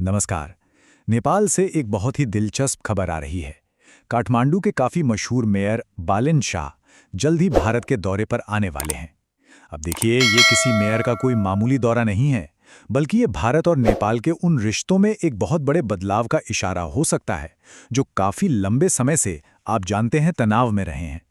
नमस्कार। नेपाल से एक बहुत ही दिलचस्प खबर आ रही है। काठमांडू के काफी मशहूर मेयर बालिन शाह जल्द ही भारत के दौरे पर आने वाले हैं। अब देखिए, ये किसी मेयर का कोई मामूली दौरा नहीं है, बल्कि ये भारत और नेपाल के उन रिश्तों में एक बहुत बड़े बदलाव का इशारा हो सकता है, जो काफी लंबे समय से आप जानते हैं तनाव में रहे हैं।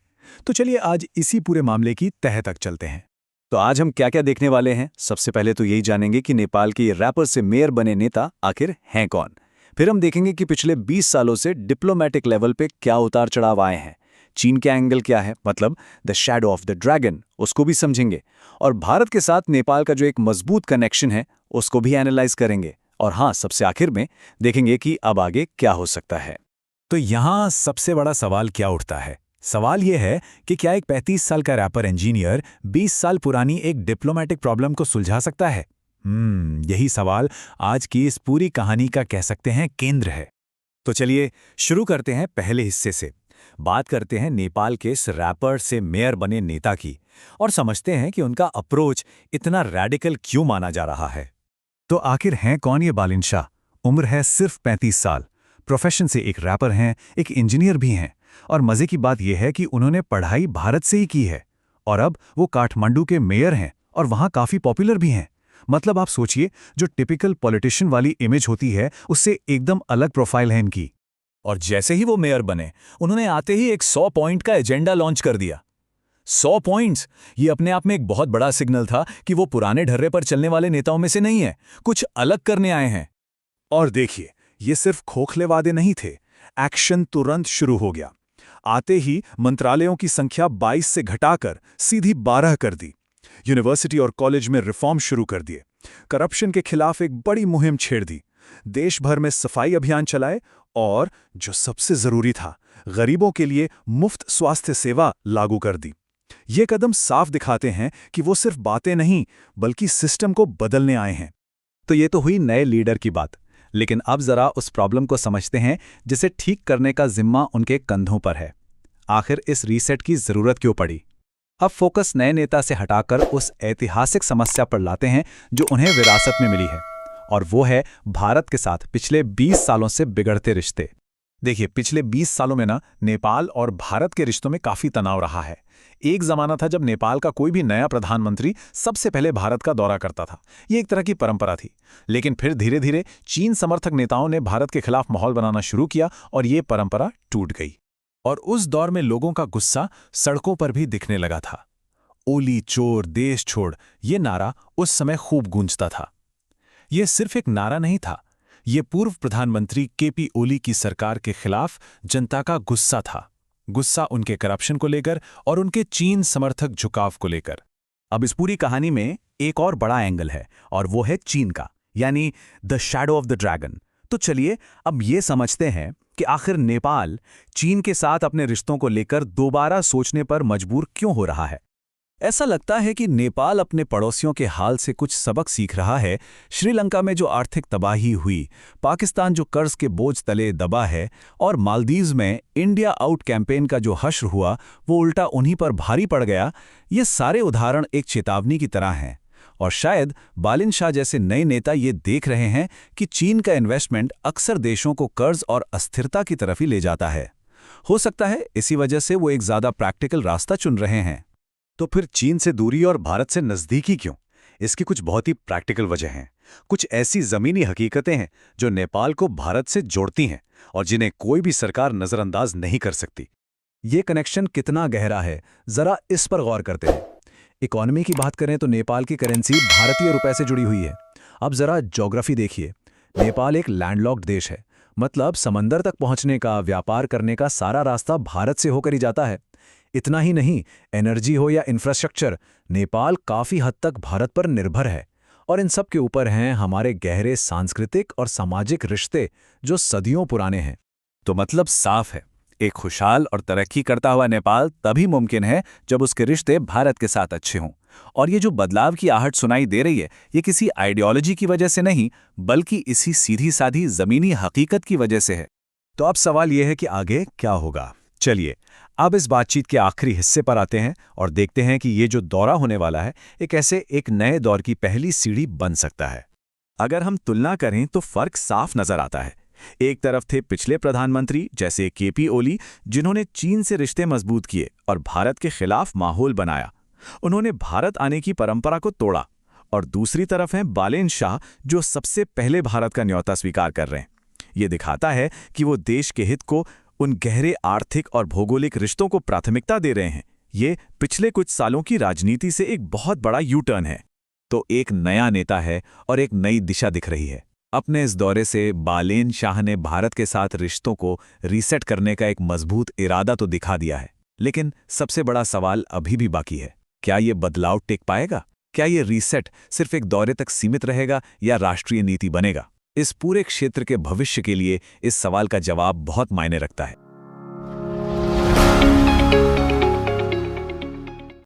तो चलिए आज इसी पूरे मामले की तह तक चलते हैं। तो आज हम क्या क्या देखने वाले हैं। सबसे पहले तो यही जानेंगे कि नेपाल के ये रैपर से मेयर बने नेता आखिर हैं कौन। फिर हम देखेंगे कि पिछले 20 सालों से डिप्लोमेटिक लेवल पे क्या उतार चढ़ाव आए हैं। चीन के एंगल क्या है, मतलब the shadow of the dragon, उसको भी समझेंगे। और भारत के साथ नेपाल का जो एक मजबूत कनेक्शन है उसको भी एनालाइज करेंगे। और हाँ, सबसे आखिर में देखेंगे कि अब आगे क्या हो सकता है। तो यहाँ सबसे बड़ा सवाल क्या उठता है? सवाल यह है कि क्या एक 35 साल का रैपर इंजीनियर 20 साल पुरानी एक डिप्लोमेटिक प्रॉब्लम को सुलझा सकता है? यही सवाल आज की इस पूरी कहानी का कह सकते हैं केंद्र है। तो चलिए शुरू करते हैं पहले हिस्से से। बात करते हैं नेपाल के इस रैपर से मेयर बने नेता की और समझते हैं कि उनका अप्रोच इतना रैडिकल क्यों माना जा रहा है। तो आखिर हैं कौन ये बालिन शाह? उम्र है सिर्फ 35 साल। प्रोफेशन से एक रैपर हैं, एक इंजीनियर भी हैं। और मजे की बात यह है कि उन्होंने पढ़ाई भारत से ही की है और अब वो काठमांडू के मेयर हैं और वहां काफी पॉपुलर भी हैं। मतलब आप सोचिए, जो टिपिकल पॉलिटिशियन वाली इमेज होती है उससे एकदम अलग प्रोफाइल है इनकी। और जैसे ही वो मेयर बने, उन्होंने आते ही एक 100 पॉइंट का एजेंडा लॉन्च कर दिया। 100 पॉइंट्स, ये अपने आप में एक बहुत बड़ा सिग्नल था कि वो पुराने ढर्रे पर चलने वाले नेताओं में से नहीं है, कुछ अलग करने आए हैं। और देखिए, ये सिर्फ खोखले वादे नहीं थे, एक्शन तुरंत शुरू हो गया। आते ही मंत्रालयों की संख्या 22 से घटाकर सीधी 12 कर दी। यूनिवर्सिटी और कॉलेज में रिफॉर्म शुरू कर दिए। करप्शन के खिलाफ एक बड़ी मुहिम छेड़ दी। देश भर में सफाई अभियान चलाए और जो सबसे जरूरी था, गरीबों के लिए मुफ्त स्वास्थ्य सेवा लागू कर दी। ये कदम साफ दिखाते हैं कि वो सिर्फ बातें नहीं, बल्कि सिस्टम को बदलने आए हैं। तो ये तो हुई नए लीडर की बात, लेकिन अब जरा उस प्रॉब्लम को समझते हैं जिसे ठीक करने का जिम्मा उनके कंधों पर है। आखिर इस रीसेट की जरूरत क्यों पड़ी? अब फोकस नए नेता से हटाकर उस ऐतिहासिक समस्या पर लाते हैं जो उन्हें विरासत में मिली है, और वो है भारत के साथ पिछले 20 सालों से बिगड़ते रिश्ते। देखिए, पिछले 20 सालों में नेपाल और भारत के रिश्तों में काफी तनाव रहा है। एक जमाना था जब नेपाल का कोई भी नया प्रधानमंत्री सबसे पहले भारत का दौरा करता था। ये एक तरह की परंपरा थी। लेकिन फिर धीरे धीरे चीन समर्थक नेताओं ने भारत के खिलाफ माहौल बनाना शुरू किया और ये परंपरा टूट गई। और उस दौर में लोगों का गुस्सा सड़कों पर भी दिखने लगा था। ओली चोर देश छोड़, ये नारा उस समय खूब गूंजता था। ये सिर्फ एक नारा नहीं था, ये पूर्व प्रधानमंत्री केपी ओली की सरकार के खिलाफ जनता का गुस्सा था। गुस्सा उनके करप्शन को लेकर और उनके चीन समर्थक झुकाव को लेकर। अब इस पूरी कहानी में एक और बड़ा एंगल है, और वो है चीन का, यानी the shadow of the dragon. तो चलिए अब ये समझते हैं कि आखिर नेपाल चीन के साथ अपने रिश्तों को लेकर दोबारा सोचने पर मजबूर क्यों हो रहा है। ऐसा लगता है कि नेपाल अपने पड़ोसियों के हाल से कुछ सबक सीख रहा है। श्रीलंका में जो आर्थिक तबाही हुई, पाकिस्तान जो कर्ज के बोझ तले दबा है, और मालदीव्स में इंडिया आउट कैंपेन का जो हश्र हुआ वो उल्टा उन्हीं पर भारी पड़ गया। ये सारे उदाहरण एक चेतावनी की तरह हैं। और शायद बालिन शाह जैसे नए नेता ये देख रहे हैं कि चीन का इन्वेस्टमेंट अक्सर देशों को कर्ज और अस्थिरता की तरफ ही ले जाता है। हो सकता है इसी वजह से वो एक ज्यादा प्रैक्टिकल रास्ता चुन रहे हैं। तो फिर चीन से दूरी और भारत से नजदीकी क्यों? इसकी कुछ बहुत ही प्रैक्टिकल वजह हैं। कुछ ऐसी जमीनी हकीकतें हैं जो नेपाल को भारत से जोड़ती हैं और जिन्हें कोई भी सरकार नजरअंदाज नहीं कर सकती। ये कनेक्शन कितना गहरा है, जरा इस पर गौर करते हैं। इकोनॉमी की बात करें तो नेपाल की करेंसी भारतीय रुपए से जुड़ी हुई है। अब जरा ज्योग्राफी देखिए। नेपाल एक लैंडलॉक्ड देश है, मतलब समंदर तक पहुंचने का, व्यापार करने का सारा रास्ता भारत से होकर ही जाता है। इतना ही नहीं, एनर्जी हो या इंफ्रास्ट्रक्चर, नेपाल काफी हद तक भारत पर निर्भर है। और इन सब के ऊपर हैं हमारे गहरे सांस्कृतिक और सामाजिक रिश्ते जो सदियों पुराने हैं। तो मतलब साफ है, एक खुशहाल और तरक्की करता हुआ नेपाल तभी मुमकिन है जब उसके रिश्ते भारत के साथ अच्छे हों। और ये जो बदलाव की आहट सुनाई दे रही है, ये किसी आइडियोलॉजी की वजह से नहीं, बल्कि इसी सीधी साधी जमीनी हकीकत की वजह से है। तो अब सवाल यह है कि आगे क्या होगा। चलिए अब इस बातचीत के आखिरी हिस्से पर आते हैं और देखते हैं कि ये जो दौरा होने वाला है एक नए दौर की पहली सीढ़ी बन सकता है। अगर हम तुलना करें तो फर्क साफ नजर आता है। एक तरफ थे पिछले प्रधानमंत्री जैसे केपी ओली, जिन्होंने चीन से रिश्ते मजबूत किए और भारत के खिलाफ माहौल बनाया। उन्होंने भारत आने की परंपरा को तोड़ा। और दूसरी तरफ हैं बालेन शाह, जो सबसे पहले भारत का न्योता स्वीकार कर रहे हैं। ये दिखाता है कि वो देश के हित को, उन गहरे आर्थिक और भौगोलिक रिश्तों को प्राथमिकता दे रहे हैं। ये पिछले कुछ सालों की राजनीति से एक बहुत बड़ा यू टर्न है। तो एक नया नेता है और एक नई दिशा दिख रही है। अपने इस दौरे से बालेन शाह ने भारत के साथ रिश्तों को रीसेट करने का एक मजबूत इरादा तो दिखा दिया है, लेकिन सबसे बड़ा सवाल अभी भी बाकी है। क्या ये बदलाव टिक पाएगा? क्या ये रीसेट सिर्फ एक दौरे तक सीमित रहेगा या राष्ट्रीय नीति बनेगा? इस पूरे क्षेत्र के भविष्य के लिए इस सवाल का जवाब बहुत मायने रखता है।